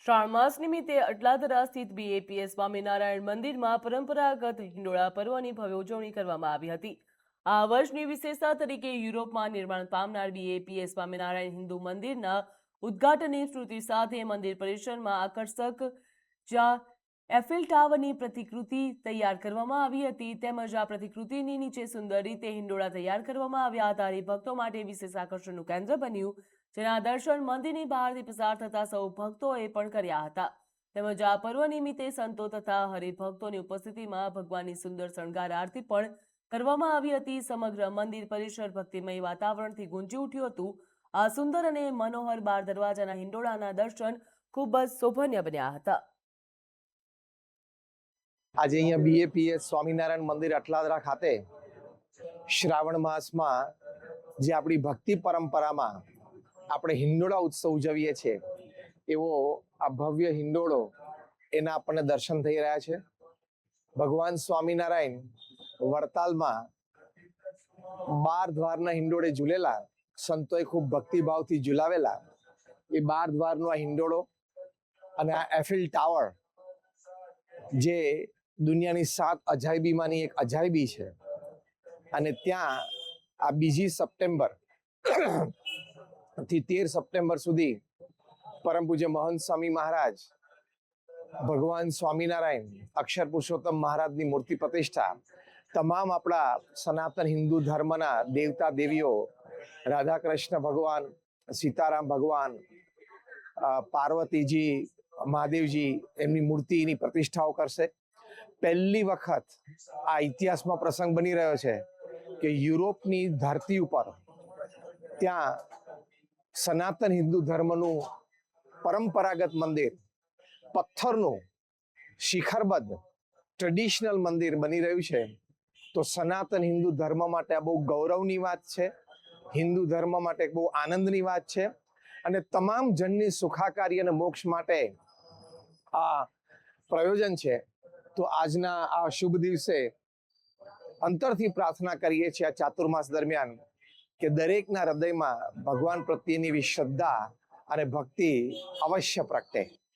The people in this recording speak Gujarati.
શ્રાવણ માસ નિમિત્તે અટલાદરા સ્થિત બીએપીએસ સ્વામિનારાયણ મંદિરમાં પરંપરાગત હિંડોળા પર્વની ભવ્ય ઉજવણી કરવામાં આવી હતી। આ વર્ષની વિશેષતા તરીકે યુરોપમાં નિર્માણ પામનાર બીએપીએસ સ્વામિનારાયણ હિન્દુ મંદિરના ઉદ્ઘાટનની સ્મૃતિ સાથે મંદિર પરિસરમાં આકર્ષક જ્યાં એફિલ ટાવરની પ્રતિકૃતિ તૈયાર કરવામાં આવી હતી, તેમજ આ પ્રતિકૃતિની નીચે સુંદર રીતે હિંડોળા તૈયાર કરવામાં આવ્યા હતા। હરિભક્તો માટે વિશેષ આકર્ષણનું કેન્દ્ર બન્યું, જેના દર્શન મંદિરની બહારથી પસાર થતા સૌ ભક્તોએ પણ કર્યા હતા। તેમજ આ પર્વ નિમિત્તે સંતો તથા હરિભક્તોની ઉપસ્થિતિમાં ભગવાનની સુંદર શણગાર આરતી પણ કરવામાં આવી હતી। સમગ્ર મંદિર પરિસર ભક્તિમય વાતાવરણથી ગુંજી ઉઠ્યું હતું। આ સુંદર અને મનોહર બાર દરવાજાના હિંડોળાના દર્શન ખૂબ જ શોભનીય બન્યા હતા। આજે અહીંયા બીએપીએસ સ્વામિનારાયણ મંદિર અટલાદરા ખાતે શ્રાવણ માસમાં જે આપણી ભક્તિ પરંપરામાં આપણે હિંડોળા ઉત્સવ ઉજવીએ છીએ, એવો આ ભવ્ય હિંડોળો એના આપણને દર્શન થઈ રહ્યા છે। ભગવાન સ્વામિનારાયણ વડતાલમાં 12 દ્વારના હિંડોળે ઝૂલેલા, સંતોએ ખૂબ ભક્તિભાવથી ઝુલાવેલા એ 12 દ્વારનો આ હિંડોળો અને આ એફિલ ટાવર જે દુનિયાની 7 અજાયબીમાંની એક અજાયબી છે, અને ત્યાં આ 2 સપ્ટેમ્બર થી 13 સપ્ટેમ્બર સુધી પરમ પૂજ્ય મહંત સ્વામી મહારાજ, ભગવાન સ્વામિનારાયણ, અક્ષર પુરુષોત્તમ મહારાજની મૂર્તિ પ્રતિષ્ઠા, તમામ આપણા સનાતન હિન્દુ ધર્મના દેવતા દેવીઓ, રાધા કૃષ્ણ ભગવાન, સીતારામ ભગવાન, પાર્વતીજી, મહાદેવજી, એમની મૂર્તિની પ્રતિષ્ઠાઓ કરશે। પહેલી વખત આ ઇતિહાસમાં પ્રસંગ બની રહ્યો છે કે યુરોપની ધરતી ઉપર ત્યાં સનાતન હિન્દુ ધર્મનું પરંપરાગત મંદિર, પથ્થરનું શિખરબદ્ધ ટ્રેડિશનલ મંદિર બની રહ્યું છે। તો સનાતન હિન્દુ ધર્મ માટે આ બહુ ગૌરવની વાત છે, હિન્દુ ધર્મ માટે બહુ આનંદની વાત છે, અને તમામ જનની સુખાકારી અને મોક્ષ માટે આ પ્રયોજન છે। તો આજના આ શુભ દિવસે અંતરથી પ્રાર્થના કરીએ છીએ આ ચાતુર્માસ દરમિયાન કે દરેકના હૃદયમાં ભગવાન પ્રત્યેની શ્રદ્ધા અને ભક્તિ અવશ્ય પ્રગટે।